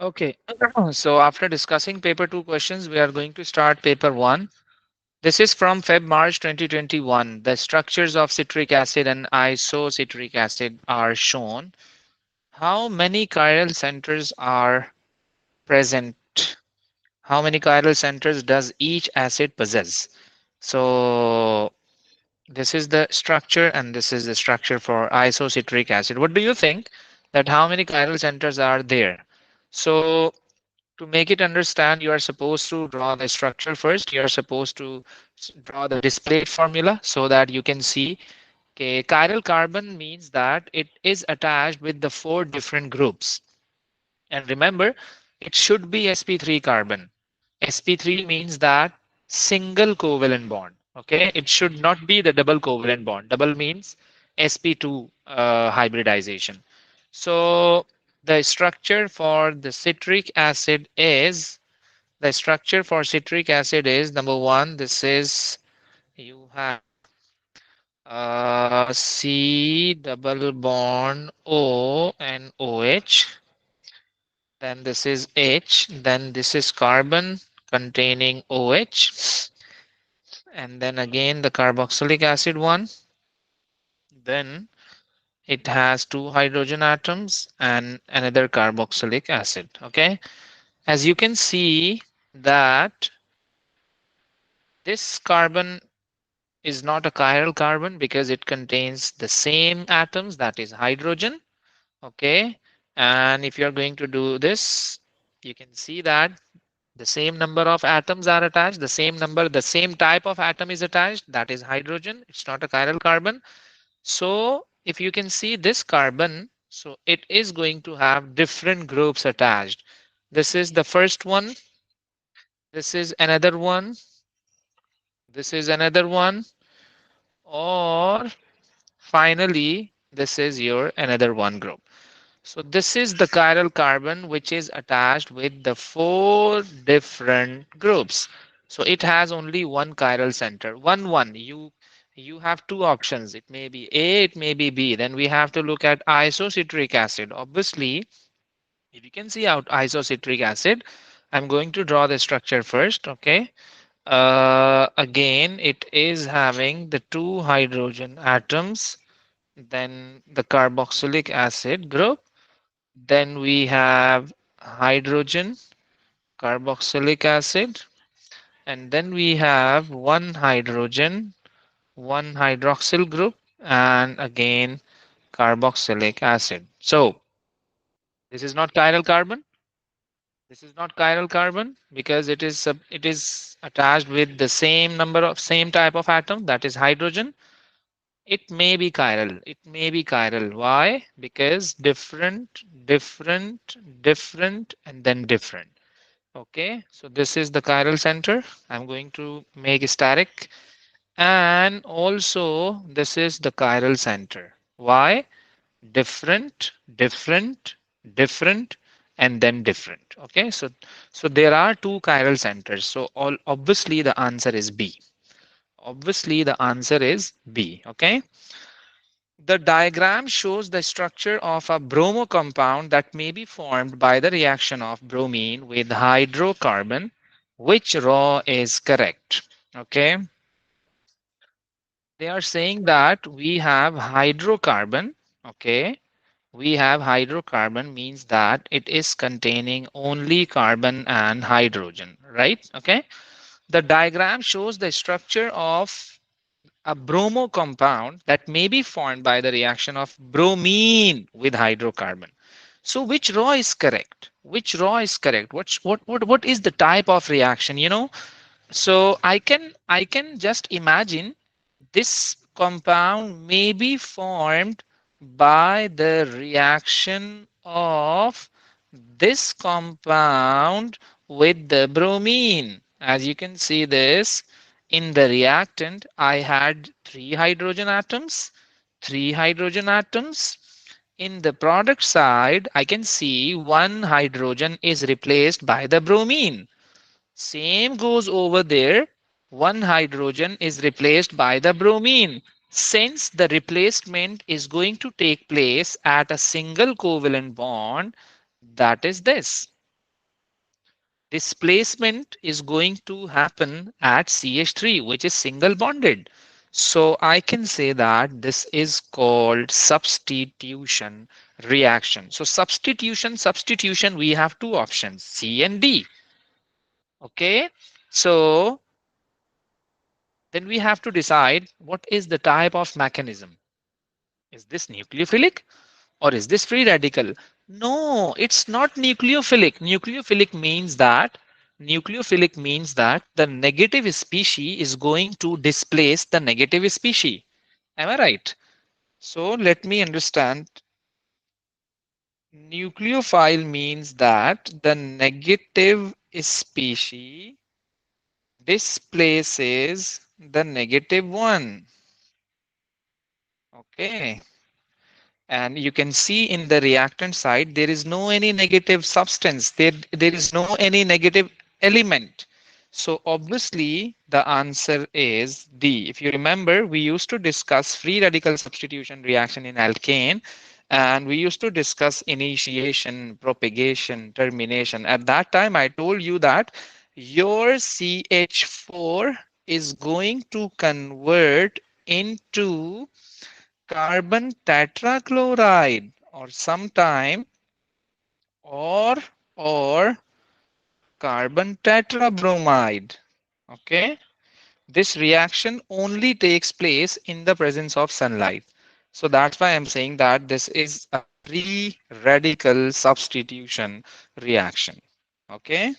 Okay, so after discussing paper 2 questions, we are going to start paper 1. This is from Feb March 2021. The structures of citric acid and isocitric acid are shown. How many chiral centers are present? How many chiral centers does each acid possess? So this is the structure and this is the structure for isocitric acid. What do you think that how many chiral centers are there? So to make it understand, you are supposed to draw the structure first. You are supposed to draw the displayed formula so that you can see. Okay, chiral carbon means that it is attached with the 4 different groups. And remember, it should be sp3 carbon. Sp3 means that single covalent bond. Okay, it should not be the double covalent bond. Double means sp2 hybridization. So the structure for the citric acid is number one. This is you have C double bond O and OH. Then this is H. Then this is carbon containing OH. And then again the carboxylic acid one. Then it has 2 hydrogen atoms and another carboxylic acid. Okay. As you can see that this carbon is not a chiral carbon because it contains the same atoms, that is hydrogen. Okay. And if you're going to do this, you can see that the same number of atoms are attached, the same type of atom is attached, that is hydrogen. It's not a chiral carbon. So if you can see this carbon, so it is going to have different groups attached. This is the first one. This is another one. This is another one. Or finally, this is your another one group. So this is the chiral carbon which is attached with the 4 different groups. So it has only one chiral center. One. You have 2 options. It may be A, it may be B. Then we have to look at isocitric acid. Obviously, if you can see out isocitric acid, I'm going to draw the structure first. Okay. Again, it is having the 2 hydrogen atoms, then the carboxylic acid group, then we have hydrogen, carboxylic acid, and then we have 1 hydrogen, 1 hydroxyl group, and again carboxylic acid. So this is not chiral carbon. This is not chiral carbon because it is attached with the same number of same type of atom, that is hydrogen. It may be chiral. It may be chiral. Why? Because different, and then different. Okay, so this is the chiral center. I'm going to make static. And also, this is the chiral center. Why? Different, different, and then different. Okay, so there are 2 chiral centers. So all obviously the answer is B. Obviously the answer is B. Okay. The diagram shows the structure of a bromo compound that may be formed by the reaction of bromine with hydrocarbon. Which raw is correct? Okay. They are saying that we have hydrocarbon. Okay. We have hydrocarbon means that it is containing only carbon and hydrogen, right? Okay. The diagram shows the structure of a bromo compound that may be formed by the reaction of bromine with hydrocarbon. So which raw is correct? Which raw is correct? What is the type of reaction? So I can just imagine this compound may be formed by the reaction of this compound with the bromine. As you can see this, in the reactant, I had 3 hydrogen atoms. In the product side, I can see 1 hydrogen is replaced by the bromine. Same goes over there. 1 hydrogen is replaced by the bromine. Since the replacement is going to take place at a single covalent bond, that is this. Displacement is going to happen at CH3, which is single bonded. So I can say that this is called substitution reaction. So substitution, we have two options, C and D. Okay. So then we have to decide what is the type of mechanism. Is this nucleophilic or is this free radical? No, it's not nucleophilic. Nucleophilic means that the negative species is going to displace the negative species. Am I right? So let me understand. Nucleophile means that the negative species displaces the negative one. Okay. And you can see in the reactant side there is no any negative substance, there is no any negative element. So obviously the answer is D. If you remember, we used to discuss free radical substitution reaction in alkane, and we used to discuss initiation, propagation, termination. At that time I told you that your CH4 is going to convert into carbon tetrachloride, or sometime or or carbon tetrabromide. Okay, this reaction only takes place in the presence of sunlight. So that's why I'm saying that this is a free radical substitution reaction. Okay,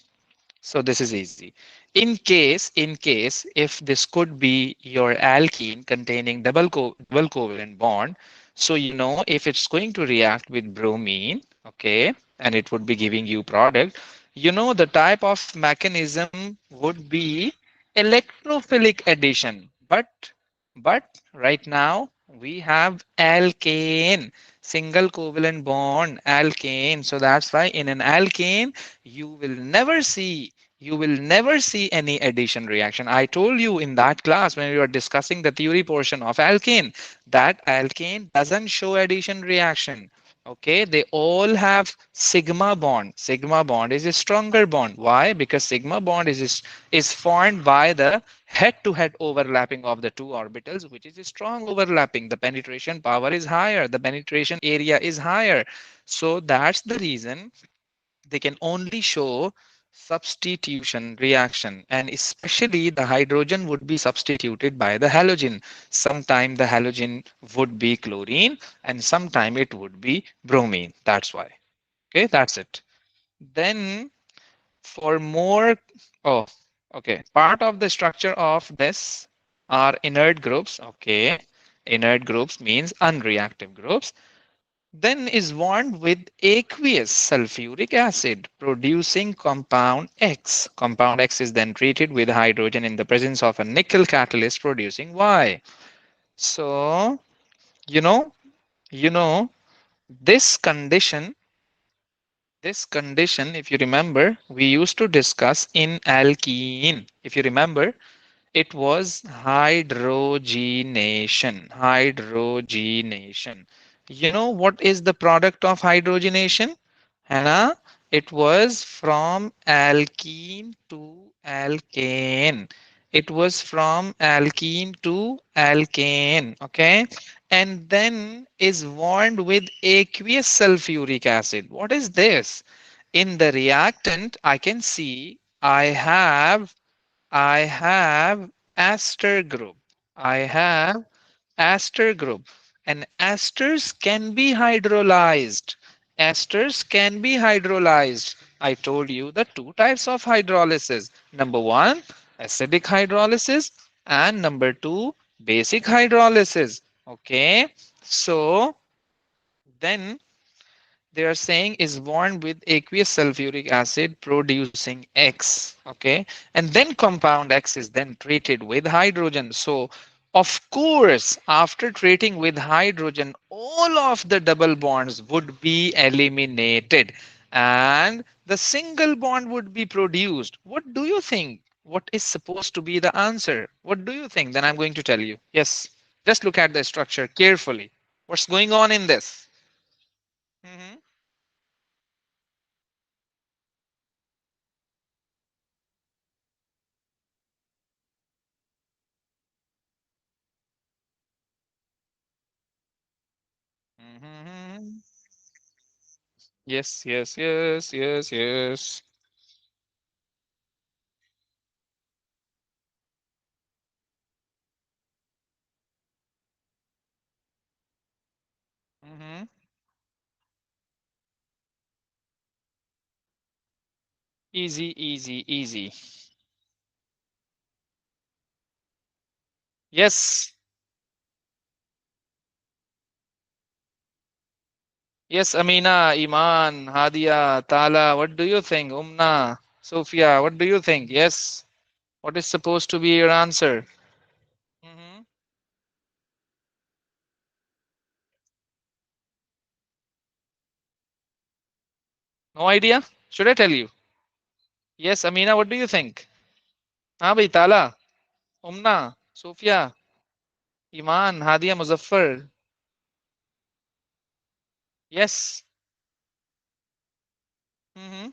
so this is easy. In case if this could be your alkene containing double covalent bond, so you know if it's going to react with bromine, okay, and it would be giving you product, you know the type of mechanism would be electrophilic addition. But right now we have alkane, single covalent bond alkane. So that's why in an alkane you will never see any addition reaction. I told you in that class when we were discussing the theory portion of alkane that alkane doesn't show addition reaction. Okay, they all have sigma bond. Sigma bond is a stronger bond. Why? Because sigma bond is formed by the head-to-head overlapping of the two orbitals, which is a strong overlapping. The penetration power is higher. The penetration area is higher. So that's the reason they can only show substitution reaction, and especially the hydrogen would be substituted by the halogen. Sometime the halogen would be chlorine and sometime it would be bromine. That's why. Okay, that's it. Then for more, oh, okay, part of the structure of this are inert groups. Okay, inert groups means unreactive groups, then is bond with aqueous sulfuric acid producing compound X. Compound X is then treated with hydrogen in the presence of a nickel catalyst producing Y. So, you know, you know, this condition, if you remember, we used to discuss in alkene. If you remember, it was hydrogenation. Hydrogenation. You know what is the product of hydrogenation? Hannah, it was from alkene to alkane. It was from alkene to alkane. Okay. And then is bond with aqueous sulfuric acid. What is this? In the reactant, I can see I have ester group. I have ester group. And esters can be hydrolyzed. Esters can be hydrolyzed. I told you the two types of hydrolysis. Number one, acidic hydrolysis, and number two, basic hydrolysis. Okay. So then they are saying is bond with aqueous sulfuric acid producing X. Okay. And then compound X is then treated with hydrogen. So of course, after treating with hydrogen, all of the double bonds would be eliminated and the single bond would be produced. What do you think? What is supposed to be the answer? What do you think? Then I'm going to tell you. Yes. Just look at the structure carefully. What's going on in this? Mhm. Mhm. Yes, yes, yes, yes, yes. Hmm. Easy, easy, easy. Yes, yes, Amina, Iman, Hadia, Tala, what do you think? Umna, Sophia, what do you think? Yes, what is supposed to be your answer? Hmm. No idea? Should I tell you? Yes, Amina, what do you think? हाँ भाई ताला उमना Sophia, Iman, Hadia, Muzaffar. Yes. Hmm.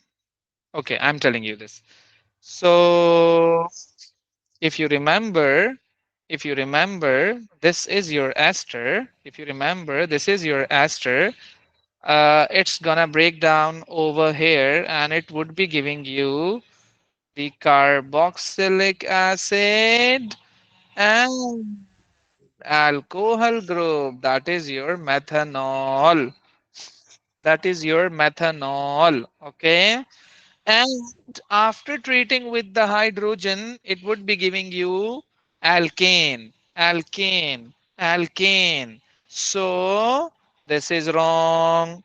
Okay, I'm telling you this. So if you remember, if you remember, this is your ester. If you remember, this is your ester. It's gonna break down over here, and it would be giving you the carboxylic acid and alcohol group. That is your methanol. That is your methanol. Okay. And after treating with the hydrogen, it would be giving you alkane, alkane, alkane. So this is wrong.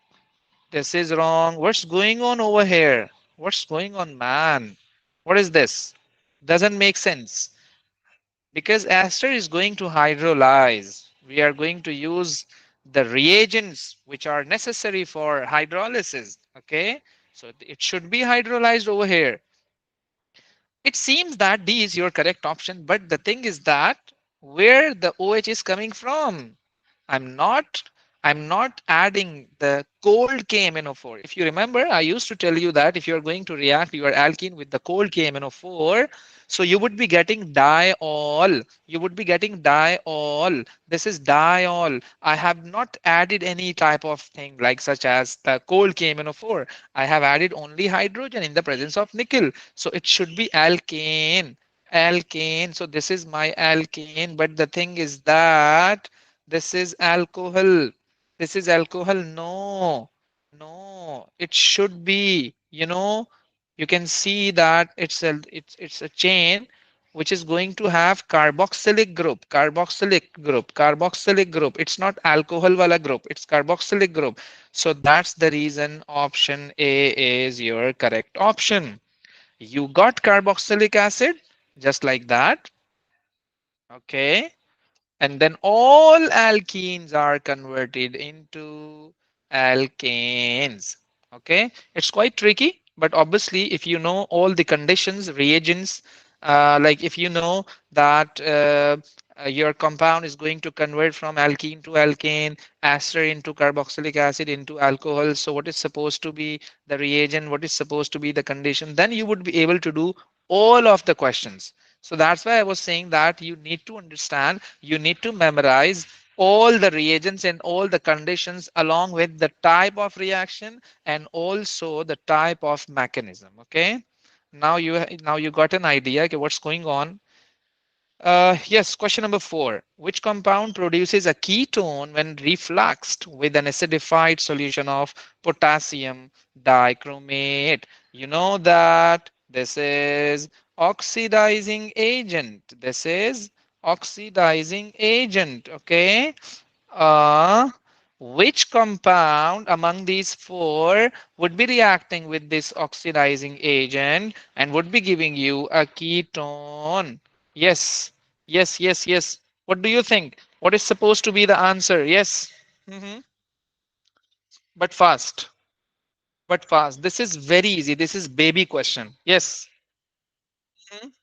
This is wrong. What's going on over here? What's going on, man? What is this? Doesn't make sense because ester is going to hydrolyze. We are going to use the reagents which are necessary for hydrolysis. Okay, so it should be hydrolyzed over here. It seems that D is your correct option, but the thing is that where the OH is coming from. I'm not I'm not adding the cold KMnO4. If you remember, I used to tell you that if you're going to react your alkene with the cold KMnO4, so you would be getting diol. You would be getting diol. This is diol. I have not added any type of thing like such as the cold KMnO4. I have added only hydrogen in the presence of nickel. So it should be alkane. Alkane. So this is my alkane. But the thing is that this is alcohol. This is alcohol. No, no. It should be. You can see that it's a chain which is going to have carboxylic group, carboxylic group, carboxylic group. It's not alcohol wala group. It's carboxylic group. So that's the reason option A is your correct option. You got carboxylic acid just like that. Okay. And then all alkenes are converted into alkanes. Okay, it's quite tricky, but obviously if you know all the conditions, reagents, like if you know that your compound is going to convert from alkene to alkane, ester into carboxylic acid into alcohol, so what is supposed to be the reagent, what is supposed to be the condition, then you would be able to do all of the questions. So that's why I was saying that you need to understand, you need to memorize all the reagents and all the conditions along with the type of reaction and also the type of mechanism. Okay. Now you got an idea, okay, what's going on. Yes, question number 4. Which compound produces a ketone when refluxed with an acidified solution of potassium dichromate? You know that this is oxidizing agent. This is oxidizing agent. Okay. Uh, which compound among these four would be reacting with this oxidizing agent and would be giving you a ketone? Yes, yes, yes, yes. What do you think? What is supposed to be the answer? Yes. Hmm. But fast. But fast. This is very easy. This is baby question. Yes. Mhm.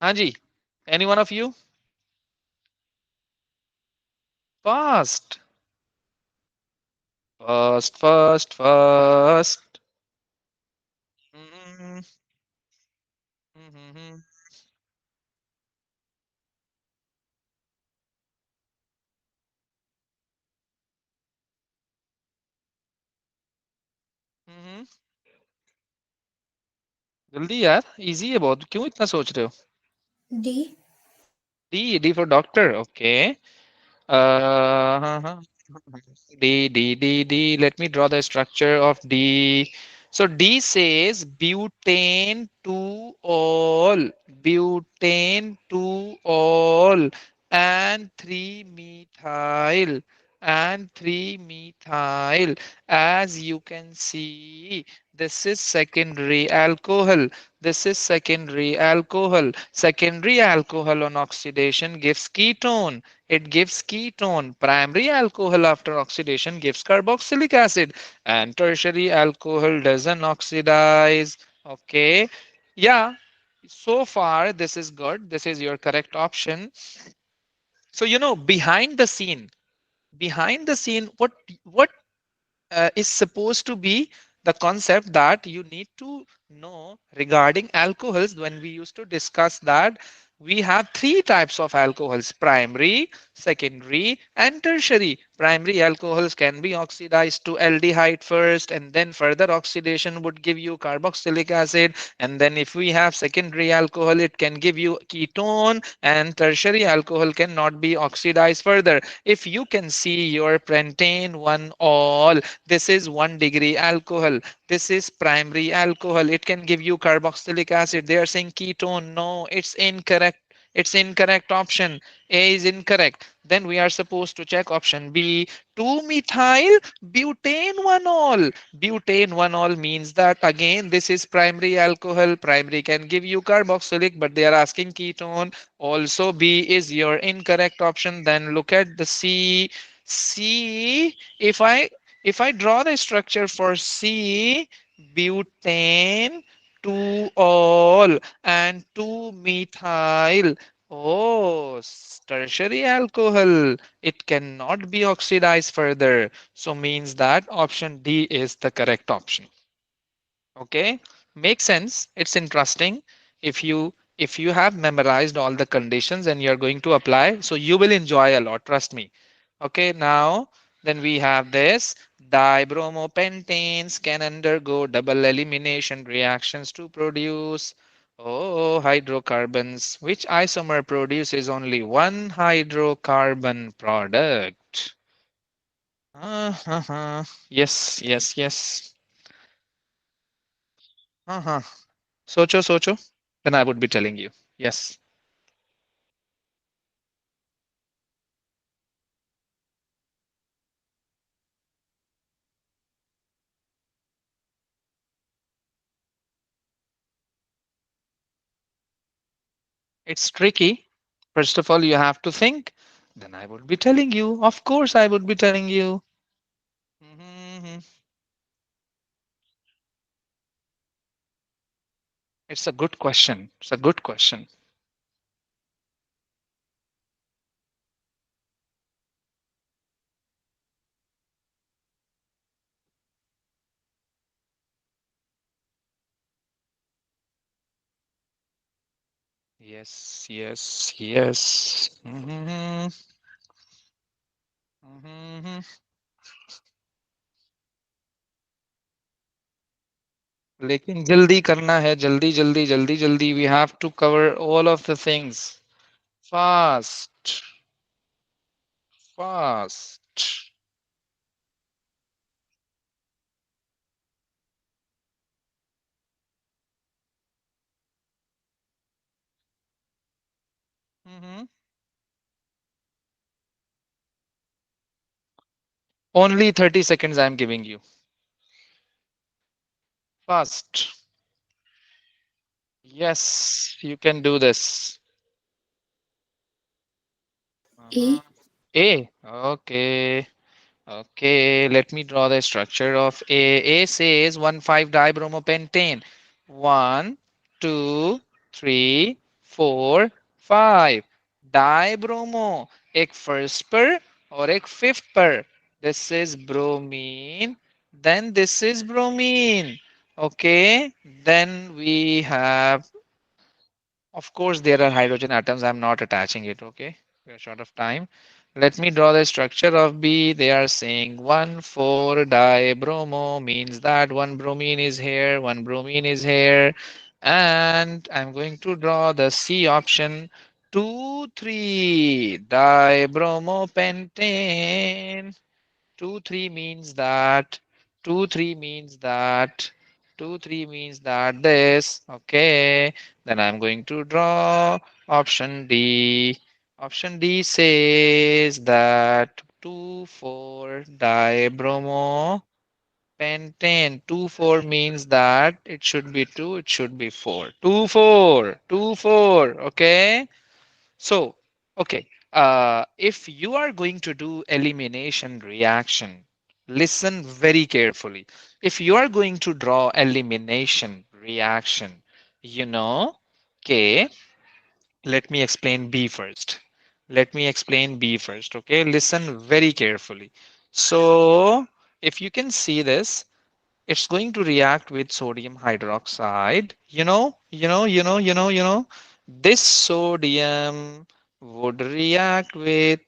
Haji, any one of you? Fast. Fast, fast, fast. Mhm, mhm. हम्म, जल्दी यार, easy है बहुत, क्यों इतना सोच रहे हो? D. D for doctor, okay. Uh, D. Let me draw the structure of D. So D says butane to all, butane to all, and 3-methyl, and 3-methyl. As you can see, this is secondary alcohol. This is secondary alcohol. Secondary alcohol on oxidation gives ketone. It gives ketone. Primary alcohol after oxidation gives carboxylic acid, and tertiary alcohol doesn't oxidize. Okay. Yeah. So far, this is good. This is your correct option. So, behind the scene, what is supposed to be the concept that you need to know regarding alcohols. When we used to discuss that we have three types of alcohols: primary, secondary, and tertiary. Primary alcohols can be oxidized to aldehyde first, and then further oxidation would give you carboxylic acid. And then if we have secondary alcohol, it can give you ketone, and tertiary alcohol cannot be oxidized further. If you can see your pentane 1-all, this is 1 degree alcohol. This is primary alcohol. It can give you carboxylic acid. They are saying ketone. No, it's incorrect. It's incorrect option. A is incorrect. Then we are supposed to check option B. 2-methyl butane 1-all. Butane 1-all means that again this is primary alcohol. Primary can give you carboxylic, but they are asking ketone. Also B is your incorrect option. Then look at the C. C, if I draw the structure for C, butane, 2-all, and 2-methyl. Oh, tertiary alcohol. It cannot be oxidized further. So means that option D is the correct option. Okay, makes sense. It's interesting. If you have memorized all the conditions and you're going to apply, so you will enjoy a lot, trust me. Okay, now then we have this: dibromopentanes can undergo double elimination reactions to produce hydrocarbons. Which isomer produces only one hydrocarbon product? Uh-huh. Yes, yes, yes. Uh-huh. Socho, socho. Then I would be telling you. Yes, it's tricky. First of all, you have to think. Then I would be telling you. Of course, I would be telling you. Mhm. It's a good question. It's a good question. Yes, yes, yes. Mhm. लेकिन जल्दी करना है, जल्दी जल्दी जल्दी जल्दी. We have to cover all of the things fast, fast. Mhm. Only 30 seconds I'm giving you. Fast. Yes, you can do this. A. Uh-huh. A. Okay. Okay. Let me draw the structure of A. A says 1,5-dibromopentane. 1, 2, 3, 4, 5. Dibromo. एक first per और एक fifth per. This is bromine. Then this is bromine. Okay. Then we have, of course, there are hydrogen atoms. I'm not attaching it. Okay. We are short of time. Let me draw the structure of B. They are saying 1,4-dibromo means that one bromine is here, one bromine is here. And I'm going to draw the C option 2,3-dibromopentane. 2,3 means that, 2,3 means that, 2,3 means that this. Okay. Then I'm going to draw option D. Option D says that 2,4-dibromo pentane. 2,4 means that it should be 2, it should be 4. 2,4, 2,4. Okay. So, okay, if you are going to do elimination reaction, listen very carefully. If you are going to draw elimination reaction, you know, okay, let me explain B first. Let me explain B first, okay? Listen very carefully. So, if you can see this, it's going to react with sodium hydroxide. This sodium would react with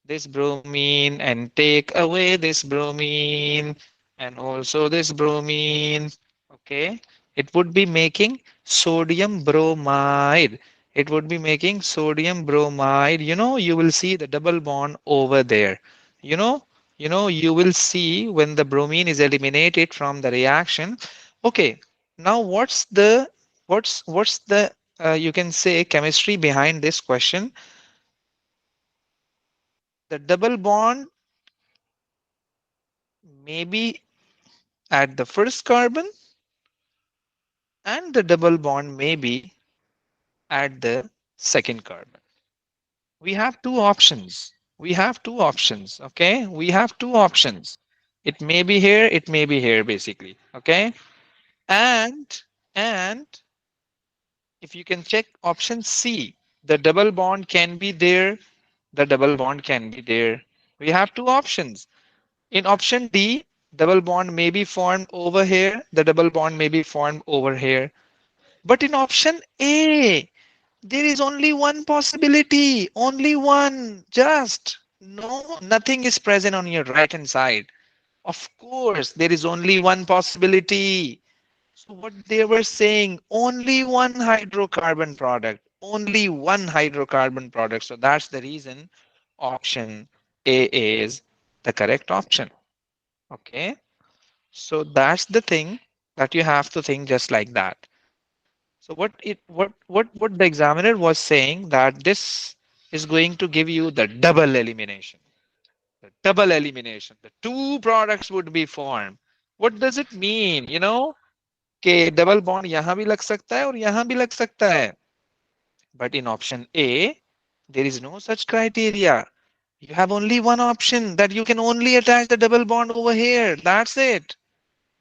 this bromine and take away this bromine and also this bromine. Okay. It would be making sodium bromide. It would be making sodium bromide. You will see the double bond over there. You know, you will see when the bromine is eliminated from the reaction. Okay, now what's the you can say chemistry behind this question? The double bond may be at the first carbon and the double bond may be at the second carbon. We have two options. We have two options. Okay, we have two options. It may be here, it may be here basically. Okay, and and if you can check option C, the double bond can be there, the double bond can be there. We have two options. In option D, double bond may be formed over here, the double bond may be formed over here. But in option A, there is only one possibility, only one, just. No, nothing is present on your right hand side. Of course, there is only one possibility. So what they were saying, only one hydrocarbon product, only one hydrocarbon product. So that's the reason option A is the correct option. Okay. So that's the thing that you have to think just like that. So what the examiner was saying that this is going to give you the double elimination. The double elimination. The two products would be formed. What does it mean? कि double bond यहां भी लग सकता है और यहां भी लग सकता है. But in option A, there is no such criteria. You have only one option that you can only attach the double bond over here. That's it.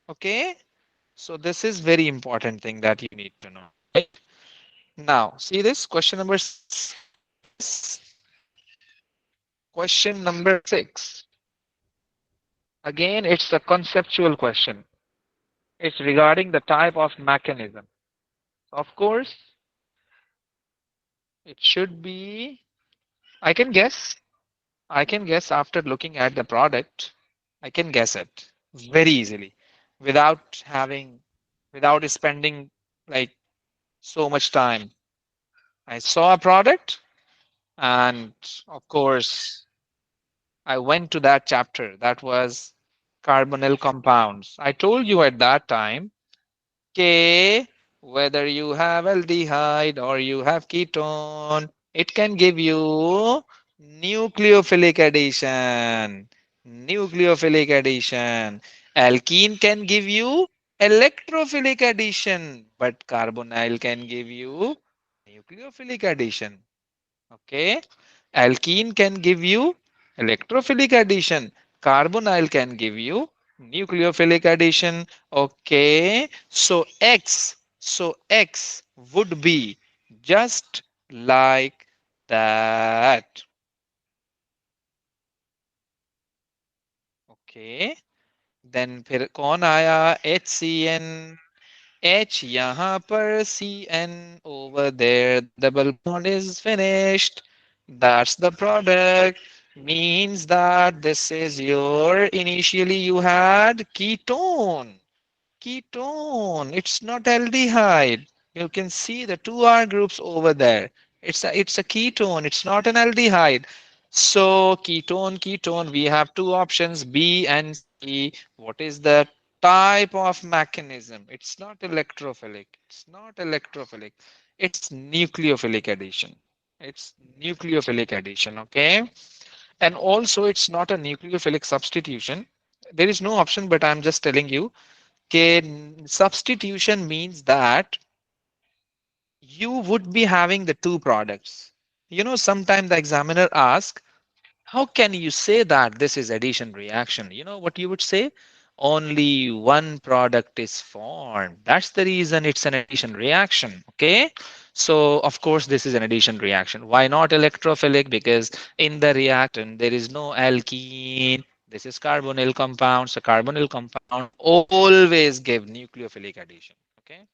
Okay. So this is very important thing that you need to know. Right? Now, see this question number 6. Question number 6. Again, it's a conceptual question. It's regarding the type of mechanism. Of course, it should be, I can guess, after looking at the product, I can guess it very easily without having, without spending like so much time. I saw a product and of course I went to that chapter that was carbonyl compounds. I told you at that time, okay, whether you have aldehyde or you have ketone, it can give you nucleophilic addition. Nucleophilic addition. Alkene can give you electrophilic addition, but carbonyl can give you nucleophilic addition. Okay. Alkene can give you electrophilic addition. Carbonyl can give you nucleophilic addition. Okay. So X would be just like that. Okay. Then फिर कौन आया HCN. H यहाँ पर CN over there. The double bond is finished. That's the product. Means that this is your, initially you had ketone. Ketone. It's not aldehyde. You can see the two R groups over there. It's a ketone. It's not an aldehyde. So ketone, ketone. We have two options, B and C. What is the type of mechanism? It's not electrophilic. It's not electrophilic. It's nucleophilic addition. It's nucleophilic addition. Okay. And also, it's not a nucleophilic substitution. There is no option, but I'm just telling you. Okay, substitution means that you would be having the two products. Sometimes the examiner asks, how can you say that this is addition reaction? You know what you would say? Only one product is formed. That's the reason it's an addition reaction. Okay. So of course this is an addition reaction. Why not electrophilic? Because in the reactant there is no alkene. This is carbonyl compound. So carbonyl compound always give nucleophilic addition. Okay.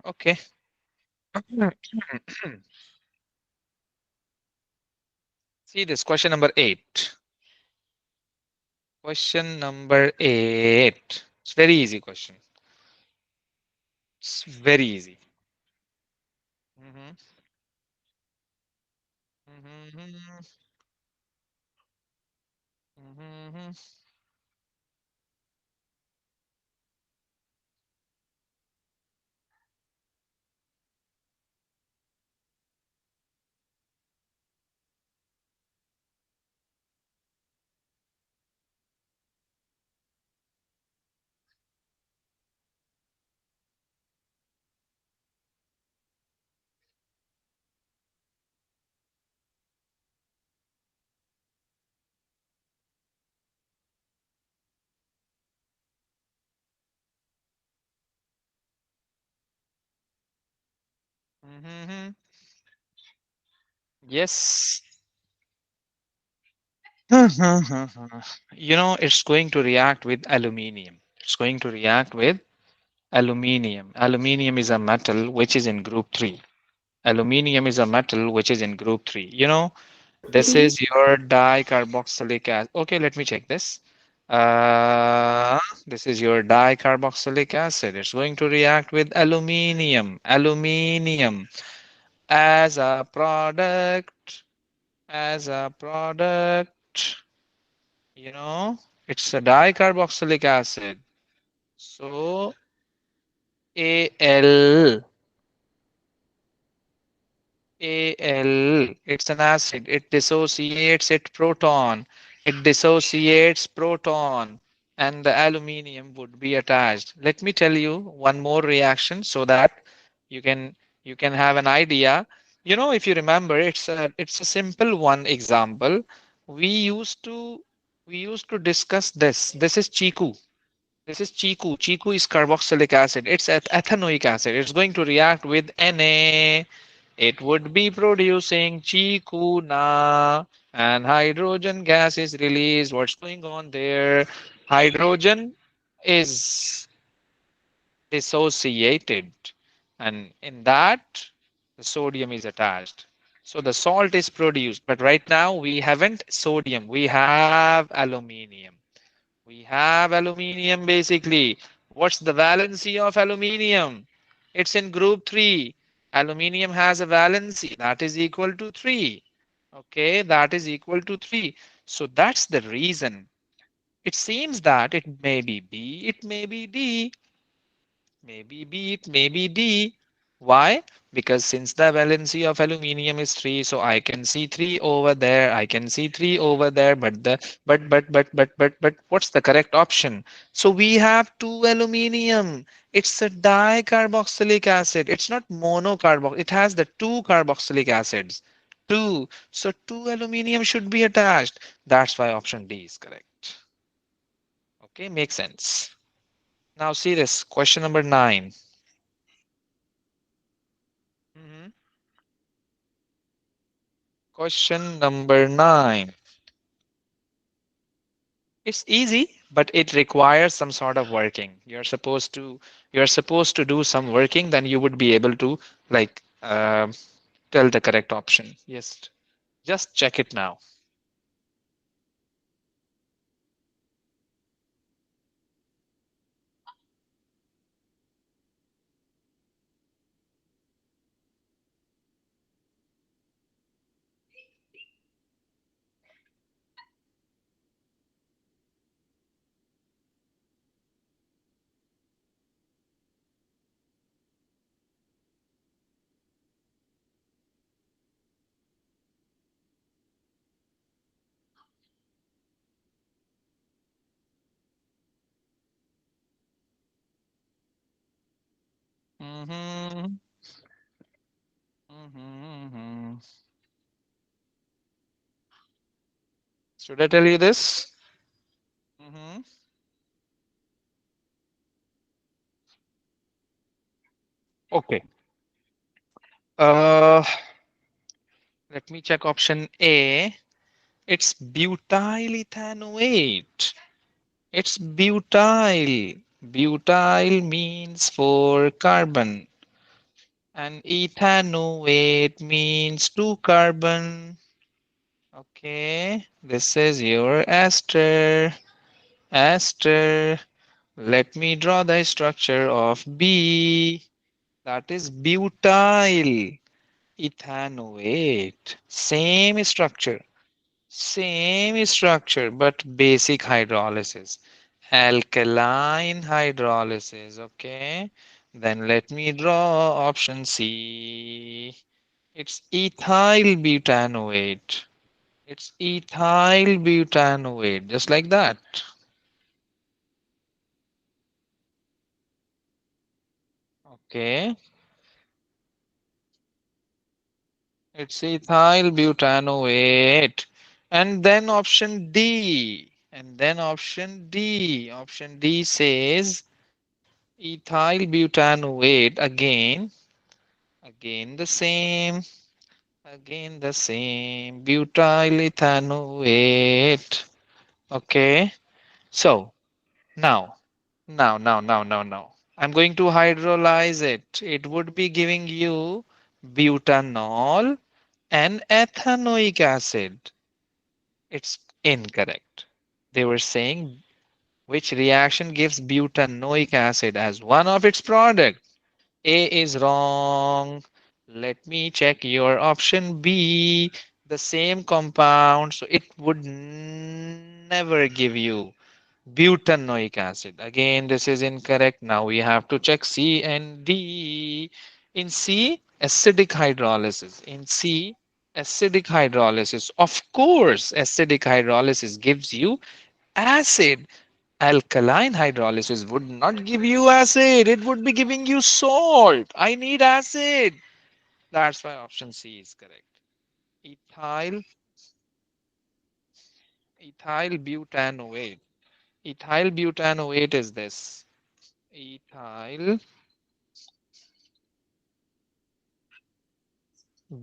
Okay. See this question number 8. Question number 8. It's very easy question. It's very easy. Mhm, mhm, mhm, mhm. Yes. It's going to react with aluminium. It's going to react with aluminium. Aluminium is a metal which is in group 3. Aluminium is a metal which is in group 3. This Mhm. is your dicarboxylic acid. Okay, let me check this. This is your dicarboxylic acid. It's going to react with aluminium. Aluminium as a product. As a product. You know, it's a dicarboxylic acid. So Al. It's an acid. It dissociates its proton. It dissociates proton, and the aluminium would be attached. Let me tell you one more reaction so that you can you can have an idea. If you remember, it's a simple one example. We used to we used to discuss this. This is chiku. This is chiku. Chiku is carboxylic acid. It's ethanoic acid. It's going to react with Na. It would be producing chikuna, and hydrogen gas is released. What's going on there? Hydrogen is dissociated, and in that, the sodium is attached. So the salt is produced, but right now we haven't sodium, we have aluminium. We have aluminium basically. What's the valency of aluminium? It's in group 3. Aluminium has a valency that is equal to 3. Okay, that is equal to 3. So that's the reason. It seems that it may be B, it may be D, maybe B, it may be D. Why? Because since the valency of aluminium is 3, so I can see 3 over there, I can see 3 over there, but what's the correct option? So we have two aluminium. It's a dicarboxylic acid. It's not monocarbox. It has the two carboxylic acids. Two. So two aluminium should be attached. That's why option D is correct. Okay, makes sense. Now see this question number 9. Mhm. Question number 9. It's easy, but it requires some sort of working. You're supposed to do some working, then you would be able to like Tell the correct option. Yes. Just check it now. Mm-hmm. Mm-hmm. Should I tell you this? Mm-hmm. Okay. Uh, Let me check option A. It's butyl ethanoate. It's butyl. Butyl means four carbon, and ethanoate means two carbon. Okay, this is your ester. Ester. Let me draw the structure of B. That is butyl ethanoate. Same structure. Same structure, but basic hydrolysis. Alkaline hydrolysis. Okay. Then let me draw option C. It's ethyl butanoate. It's ethyl butanoate, just like that. Okay. It's ethyl butanoate. And then option D. And then option D. Option D says ethyl butanoate again. Again the same. Again the same. Butyl ethanoate. Okay. So now, now. I'm going to hydrolyze it. It would be giving you butanol and ethanoic acid. It's incorrect. They were saying which reaction gives butanoic acid as one of its products. A is wrong. Let me check your option B. The same compound, so it would never give you butanoic acid. Again, this is incorrect. Now we have to check C and D. In C, acidic hydrolysis. In C, acidic hydrolysis. Of course, acidic hydrolysis gives you acid. Alkaline hydrolysis would not give you acid. It would be giving you salt. I need acid. That's why option C is correct. Ethyl, ethyl butanoate. Ethyl butanoate is this. Ethyl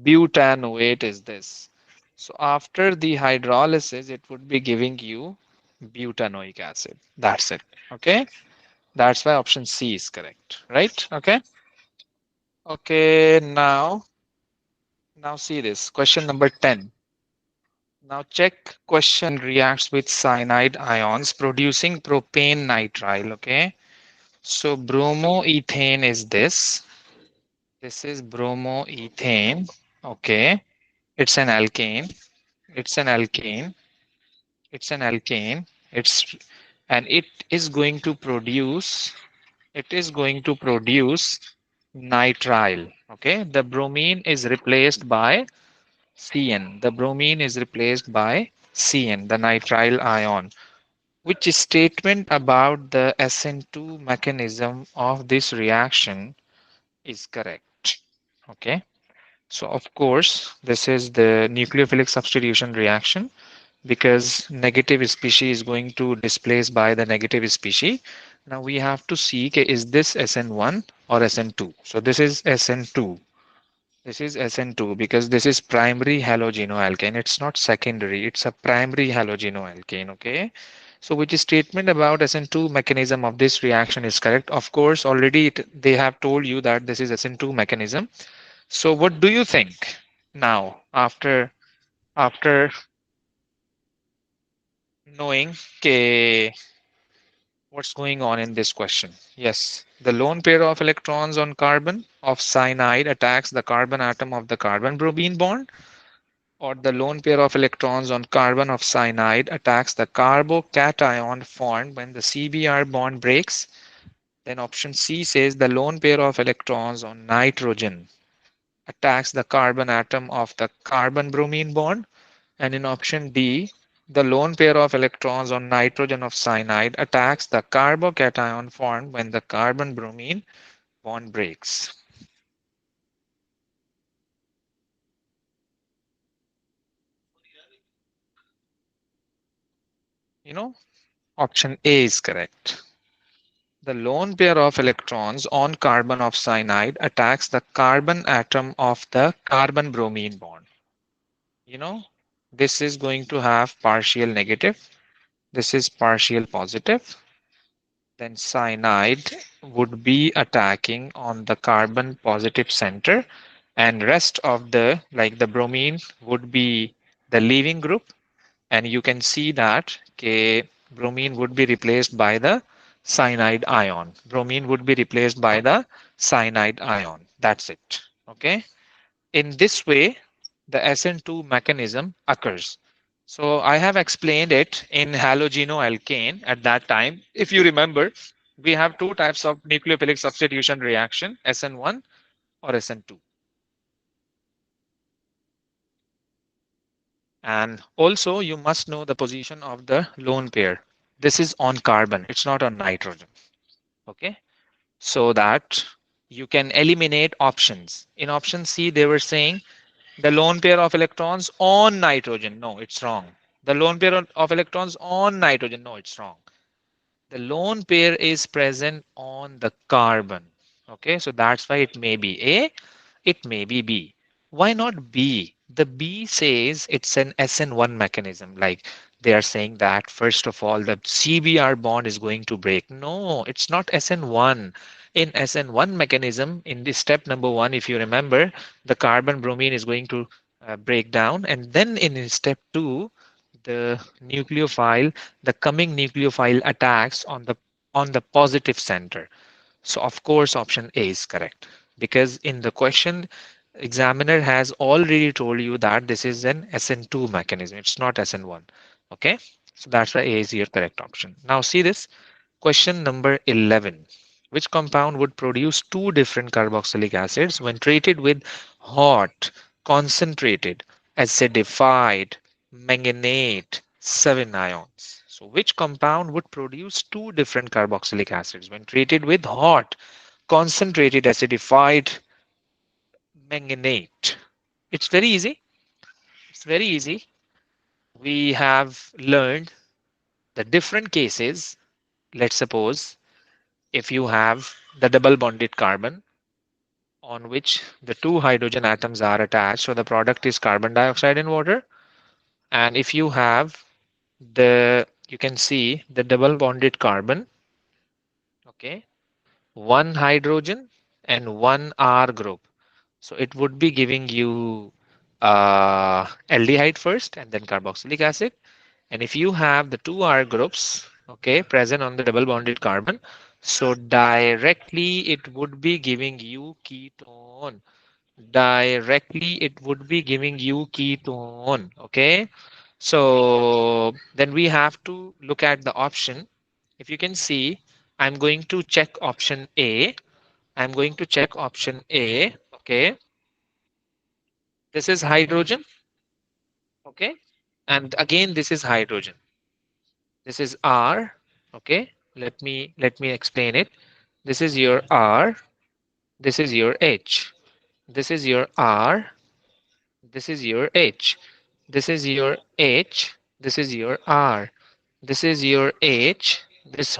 butanoate is this. So after the hydrolysis, it would be giving you butanoic acid. That's it. Okay. That's why option C is correct. Right? Okay. Okay. Now see this question number 10. Now check question reacts with cyanide ions producing propane nitrile. Okay. So bromoethane is this. This is bromoethane. Okay. It's an alkane. It's an alkane. It's an alkane. It's and it is going to produce nitrile. Okay. The bromine is replaced by CN. The bromine is replaced by CN, the nitrile ion. Which statement about the SN2 mechanism of this reaction is correct? Okay. So of course, this is the nucleophilic substitution reaction because negative species is going to displace by the negative species. Now we have to see, okay, is this SN1 or SN2? So this is SN2. This is SN2 because this is primary halogenoalkane. It's not secondary. It's a primary halogenoalkane. Okay. So which statement about SN2 mechanism of this reaction is correct? Of course, already they have told you that this is SN2 mechanism. So what do you think now after knowing what's going on in this question? Yes, the lone pair of electrons on carbon of cyanide attacks the carbon atom of the carbon bromine bond, or the lone pair of electrons on carbon of cyanide attacks the carbocation formed when the CBr bond breaks. Then option C says the lone pair of electrons on nitrogen attacks the carbon atom of the carbon bromine bond. And in option D, the lone pair of electrons on nitrogen of cyanide attacks the carbocation formed when the carbon bromine bond breaks. You know, option A is correct. The lone pair of electrons on carbon of cyanide attacks the carbon atom of the carbon bromine bond. You know, this is going to have partial negative. This is partial positive. Then cyanide would be attacking on the carbon positive center, and rest of the, like the bromine, would be the leaving group. And you can see that bromine would be replaced by the cyanide ion. Bromine would be replaced by the cyanide ion. That's it. Okay. In this way, the SN2 mechanism occurs. So I have explained it in halogenoalkane at that time. If you remember, we have two types of nucleophilic substitution reaction, SN1 or SN2. And also you must know the position of the lone pair. This is on carbon, it's not on nitrogen. Okay. So that you can eliminate options. In option C, they were saying the lone pair of electrons on nitrogen. No, it's wrong. The lone pair of electrons on nitrogen. No, it's wrong. The lone pair is present on the carbon. Okay, so that's why it may be A, it may be B. Why not B? The B says it's an SN1 mechanism. Like they are saying that, first of all, the CBr bond is going to break. No, it's not SN1. In SN1 mechanism, in this step number one, if you remember, the carbon bromine is going to break down. And then in step two, the nucleophile, the coming nucleophile attacks on the positive center. So of course option A is correct, because in the question examiner has already told you that this is an SN2 mechanism. It's not SN1. Okay. So that's why A is your correct option. Now see this question number 11. Which compound would produce two different carboxylic acids when treated with hot, concentrated, acidified, manganate 7 ions? So which compound would produce two different carboxylic acids when treated with hot, concentrated, acidified manganate? It's very easy. It's very easy. We have learned the different cases. Let's suppose if you have the double bonded carbon on which the two hydrogen atoms are attached, so the product is carbon dioxide and water. And if you have you can see the double bonded carbon, okay, one hydrogen and one R group. So it would be giving you aldehyde first and then carboxylic acid. And if you have the two R groups, okay, present on the double bonded carbon, so directly it would be giving you ketone. Directly it would be giving you ketone. Okay. So then we have to look at the option. If you can see, I'm going to check option A. I'm going to check option A. Okay. This is hydrogen. Okay. And again, this is hydrogen. This is R. Okay. Let me explain it. This is your R. This is your H. This is your R. This is your H. This is your H. This is your R. This is your H. This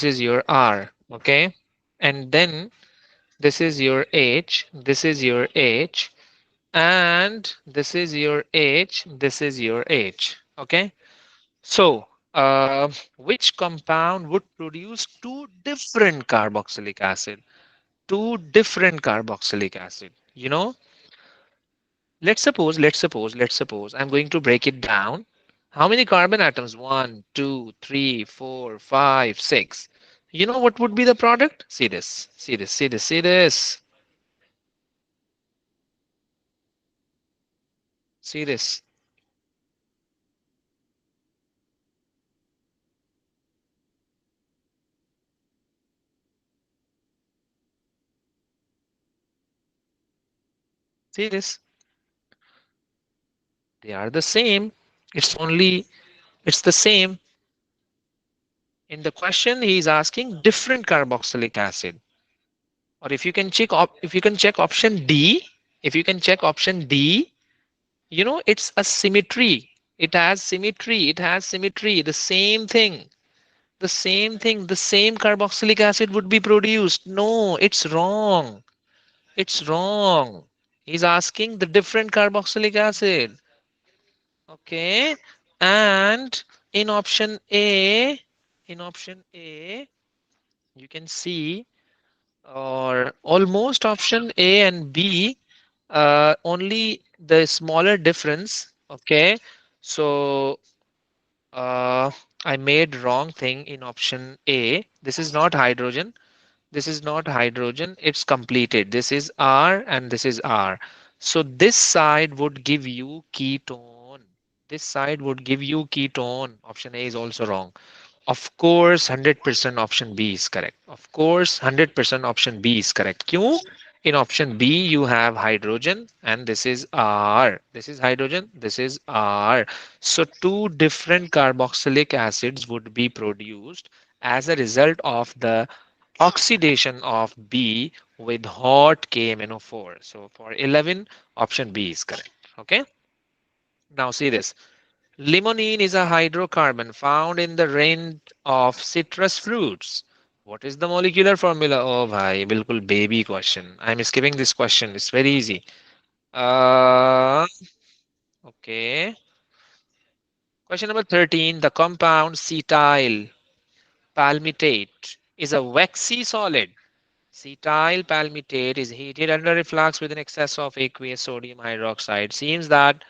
is your R. Okay. And then this is your H. This is your H. And this is your H. This is your H. Okay. So, which compound would produce two different carboxylic acid? two different carboxylic acid. Let's suppose, I'm going to break it down. How many carbon atoms? One, two, three, four, five, six. You know what would be the product? See this, see this, see this, see this, see this, see this. They are the same. It's the same. In the question, he is asking different carboxylic acid. Or if you can check option D, if you can check option D, it's a symmetry. It has symmetry. It has symmetry. The same thing. The same thing. The same carboxylic acid would be produced. No, it's wrong. It's wrong. He's asking the different carboxylic acid. Okay. And in option A, in option A, you can see, or almost option A and B, only the smaller difference. Okay. So I made wrong thing in option A. This is not hydrogen. This is not hydrogen. It's completed. This is R and this is R. So this side would give you ketone. This side would give you ketone. Option A is also wrong. Of course, 100% option B is correct. Of course, 100% option B is correct. क्यों? In option B, you have hydrogen and this is R. This is hydrogen, this is R. So two different carboxylic acids would be produced as a result of the oxidation of B with hot KMNO4. So for 11, option B is correct. Okay. Now see this. Limonene is a hydrocarbon found in the rind of citrus fruits. What is the molecular formula? Oh, bhai, bilkul baby question. I'm skipping this question. It's very easy. Uh, okay. Question number 13. The compound cetyl palmitate is a waxy solid. Cetyl palmitate is heated under reflux with an excess of aqueous sodium hydroxide. Seems that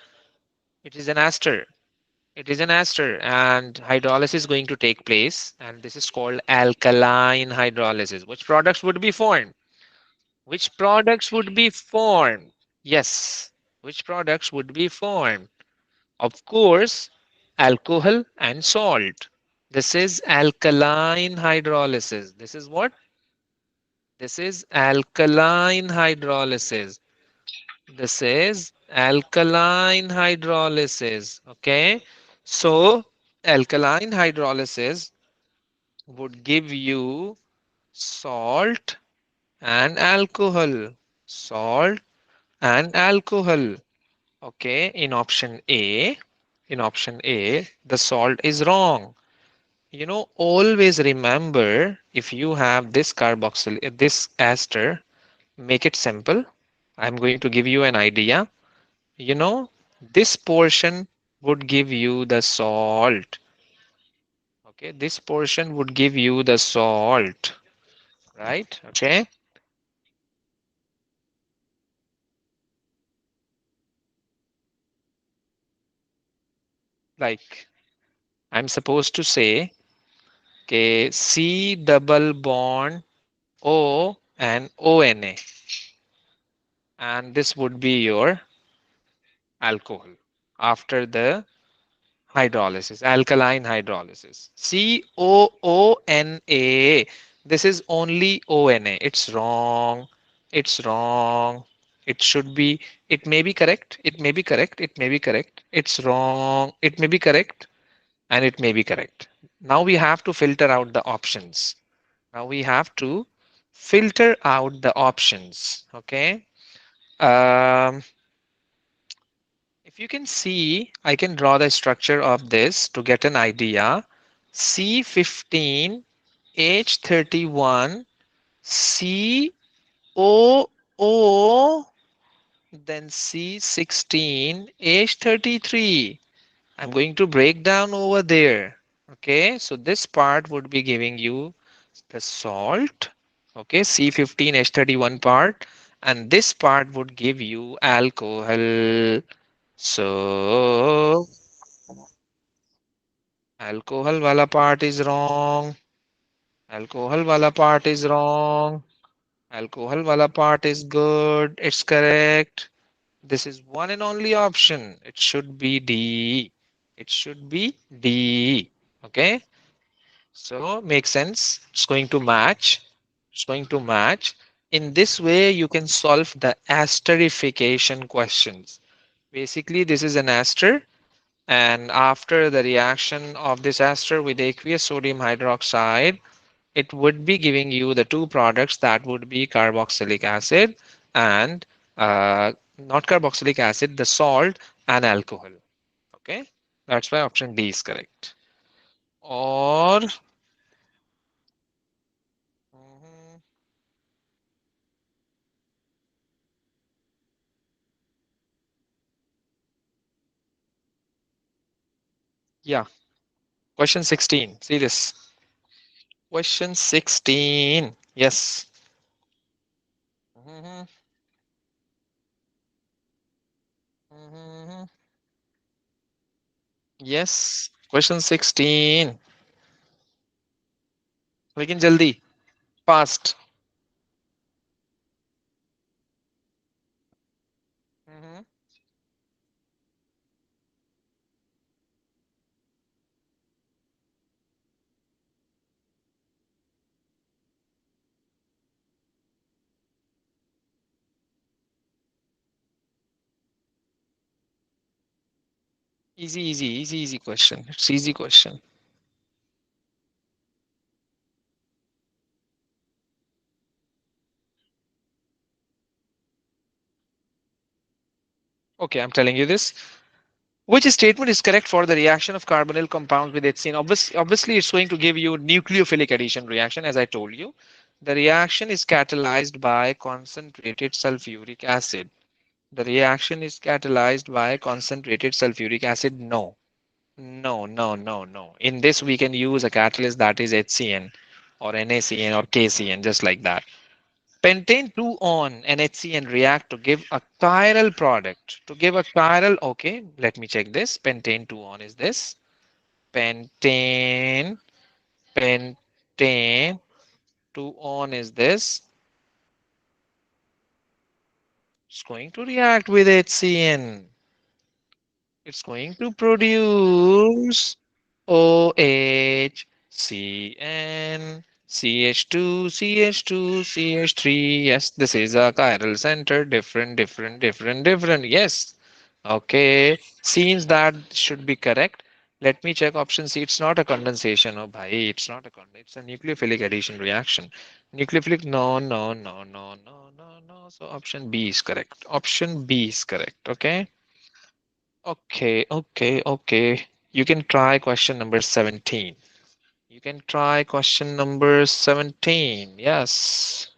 it is an ester. It is an ester and hydrolysis is going to take place and this is called alkaline hydrolysis. Which products would be formed? Which products would be formed? Yes. Which products would be formed? Of course, alcohol and salt. This is alkaline hydrolysis. This is what? This is alkaline hydrolysis. This is alkaline hydrolysis. Okay. So alkaline hydrolysis would give you salt and alcohol. Salt and alcohol. Okay. In option A, the salt is wrong. Always remember if you have this carboxyl, this ester, make it simple. I'm going to give you an idea. You know, this portion would give you the salt. Okay, this portion would give you the salt, right? Okay, like I'm supposed to say, okay, C double bond O and ONA, and this would be your alcohol after the hydrolysis, alkaline hydrolysis. COONA. This is only ONA. It's wrong. It's wrong. It should be, it may be correct. It may be correct. It may be correct. It's wrong. It may be correct and it may be correct. Now we have to filter out the options. Now we have to filter out the options. Okay. Um, If you can see, I can draw the structure of this to get an idea. C15, H31, COO, then C16, H33. I'm going to break down over there. Okay, so this part would be giving you the salt. Okay, C15H31 part, and this part would give you alcohol. So alcohol wala part is wrong. Alcohol wala part is wrong. Alcohol wala part is good. It's correct. This is one and only option. It should be D. It should be D. Okay. So makes sense. It's going to match. It's going to match. In this way, you can solve the esterification questions. Basically, this is an ester, and after the reaction of this ester with aqueous sodium hydroxide, it would be giving you the two products that would be carboxylic acid and not carboxylic acid, the salt and alcohol. Okay, that's why option D is correct. Or mhm, yeah, question 16. See this. Question 16. Yes. Mhm, mhm. Yes. Question 16. लेकिन जल्दी fast. Mhm. Easy question. It's easy question. Okay, I'm telling you this. Which statement is correct for the reaction of carbonyl compounds with HCN? Obviously, it's going to give you nucleophilic addition reaction, as I told you. The reaction is catalyzed by concentrated sulfuric acid. The reaction is catalyzed by concentrated sulfuric acid. No, no. In this, we can use a catalyst that is HCN or NaCN or KCN, just like that. Pentane 2 on NHCN react to give a chiral product. To give a chiral, okay, let me check this. Pentane 2 on is this. Pentane, pentane 2 on is this. It's going to react with HCN. It's going to produce OH, CN, CH2, CH2, CH3. Yes, this is a chiral center. Different. Yes. Okay. Seems that should be correct. Let me check option C. It's not a condensation. Oh, bhai, it's not a condensation. It's a nucleophilic addition reaction. Nucleophilic, no. So option B is correct. Option B is correct. Okay. Okay. You can try question number 17. You can try question number 17. Yes.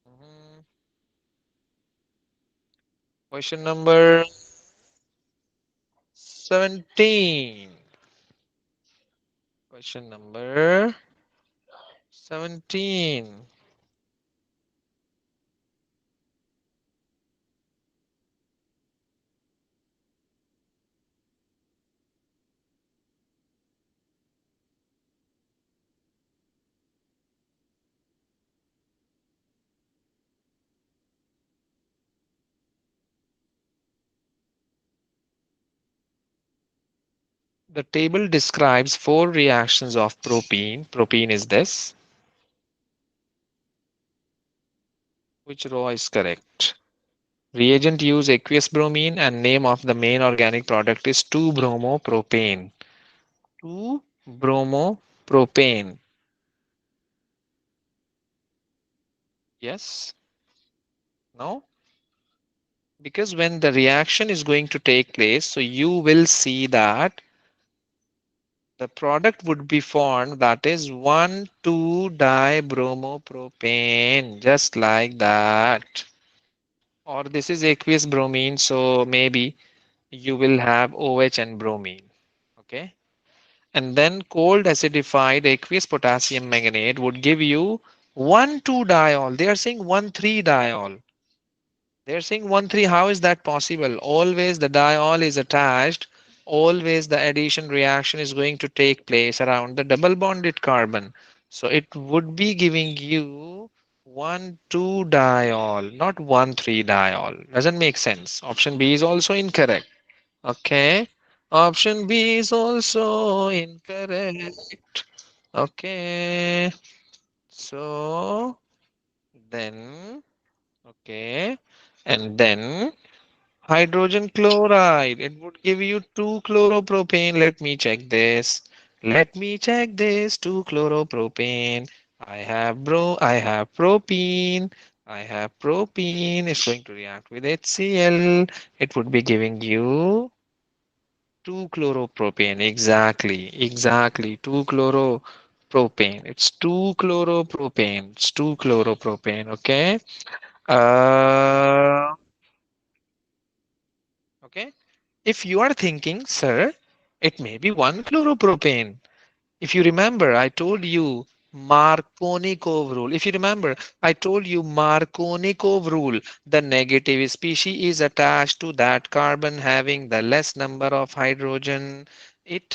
Mhm. Question number 17. Question number 17. The table describes four reactions of propene. Propene is this. Which row is correct? Reagent use aqueous bromine and name of the main organic product is 2-bromopropane. 2-bromopropane. Yes? No? Because when the reaction is going to take place, so you will see that the product would be formed, that is 1,2-dibromopropane, just like that. Or this is aqueous bromine, so maybe you will have OH and bromine. Okay. and then cold acidified aqueous potassium manganate would give you 1,2-diol. They are saying 1,3-diol. They're saying 1,3. How is that possible? Always the diol is attached. Always the addition reaction is going to take place around the double bonded carbon. So it would be giving you 1,2-diol, not 1,3-diol. Doesn't make sense. Option B is also incorrect. Okay. Option B is also incorrect. Okay. So then, okay. And then hydrogen chloride. It would give you 2-chloropropane. Let me check this. Let me check this. 2-chloropropane. I have propene. I have propene. It's going to react with HCl. It would be giving you 2-chloropropane. Exactly. 2-chloropropane. It's 2-chloropropane. It's 2-chloropropane. Okay. Uh, okay. If you are thinking, sir, it may be 1-chloropropane. If you remember, I told you Markovnikov rule. If you remember, I told you Markovnikov rule. The negative species is attached to that carbon having the less number of hydrogen.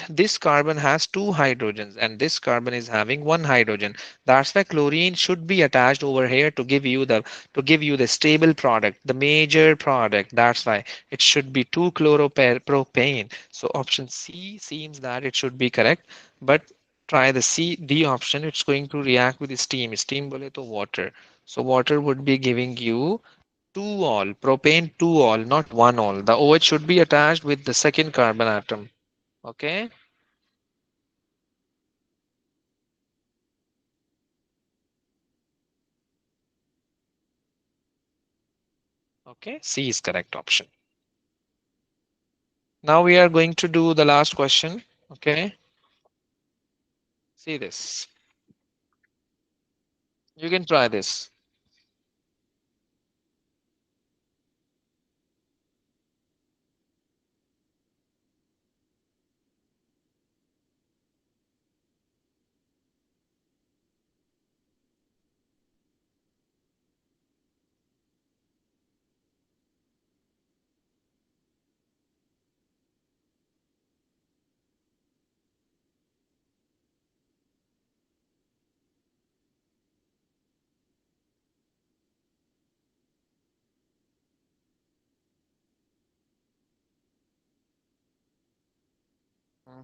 This carbon has two hydrogens and this carbon is having one hydrogen. That's why chlorine should be attached over here to give you the stable product, the major product. That's why it should be 2-chloropropane. So option C seems that it should be correct, but try the C, D option. It's going to react with steam. Steam bole to water. So water would be giving you 2-ol, propane 2-ol, not 1-ol. The OH should be attached with the second carbon atom. Okay. Okay. C is correct option. Now we are going to do the last question. Okay. See this. You can try this.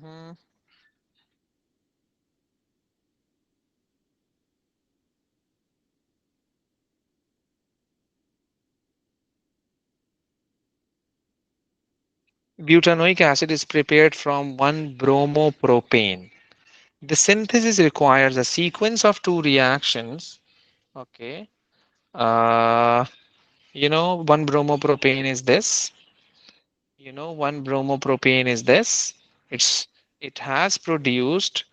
Mhm. Butanoic acid is prepared from 1-bromopropane. The synthesis requires a sequence of two reactions. Okay. Uh, 1-bromopropane is this. 1-bromopropane is this. It's it has produced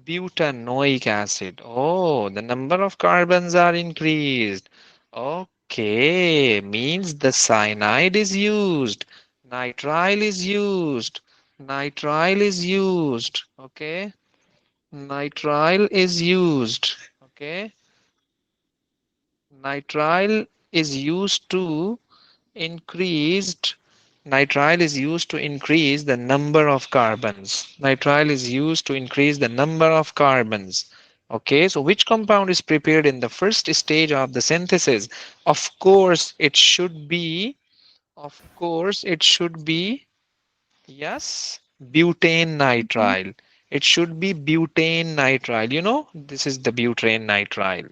butanoic acid. Oh, the number of carbons are increased. Okay, means the cyanide is used. Nitrile is used. Nitrile is used. Okay. Nitrile is used. Okay. Nitrile is used to increased Nitrile is used to increase the number of carbons. Nitrile is used to increase the number of carbons. Okay, so which compound is prepared in the first stage of the synthesis? Of course, it should be, of course, it should be, yes, butane nitrile. It should be butane nitrile. This is the butane nitrile.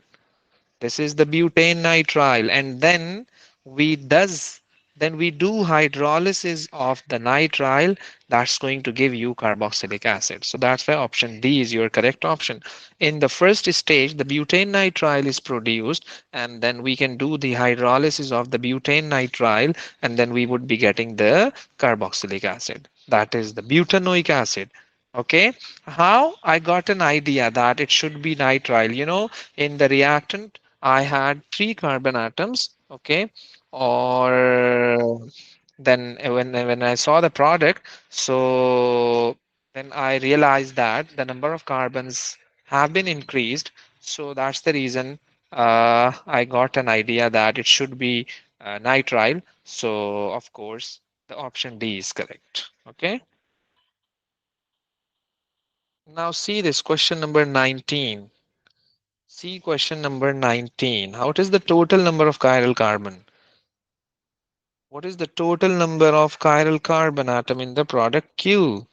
This is the butane nitrile, and we does then we do hydrolysis of the nitrile. That's going to give you carboxylic acid. So that's why option D is your correct option. In the first stage, the butane nitrile is produced, and then we can do the hydrolysis of the butane nitrile, and then we would be getting the carboxylic acid. That is the butanoic acid. Okay, how I got an idea that it should be nitrile. In the reactant, I had three carbon atoms. Okay, or then when I saw the product, so Then I realized that the number of carbons have been increased. So that's the reason I got an idea that it should be nitrile. So of course, the option D is correct. Okay. Now see this question number 19. See question number 19. What is the total number of chiral carbon? What is the total number of chiral carbon atom in the product Q?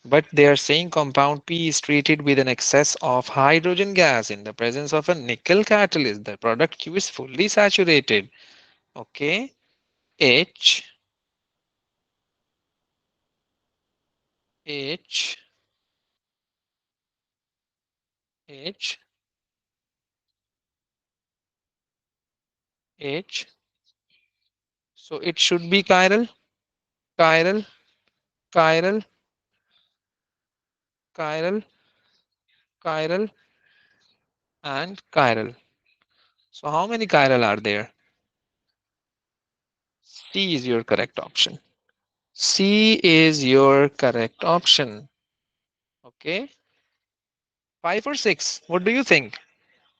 But they are saying compound P is treated with an excess of hydrogen gas in the presence of a nickel catalyst. The product Q is fully saturated. Okay. H, H, H, H. So it should be chiral, chiral, chiral, chiral, chiral, and chiral. So how many chiral are there? C is your correct option. C is your correct option. Okay. Five or six? What do you think?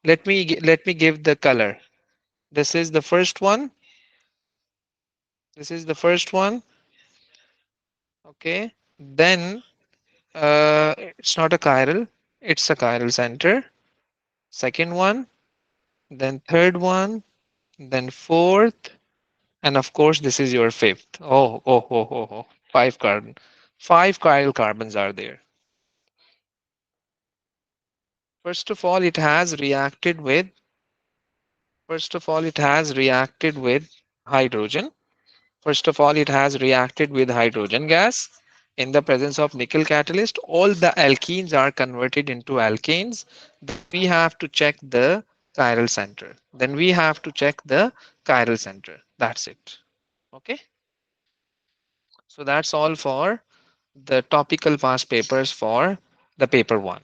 Let me give the color. This is the first one. This is the first one. Okay. Then it's not a chiral. It's a chiral center. Second one. Then third one. Then fourth. And of course, this is your fifth. Oh. Five carbon. Five chiral carbons are there. First of all, it has reacted with First of all, it has reacted with hydrogen. First of all, it has reacted with hydrogen gas. In the presence of nickel catalyst, all the alkenes are converted into alkanes. Then we have to check the chiral center. Then we have to check the chiral center. That's it. Okay. So that's all for the topical past papers for the paper one.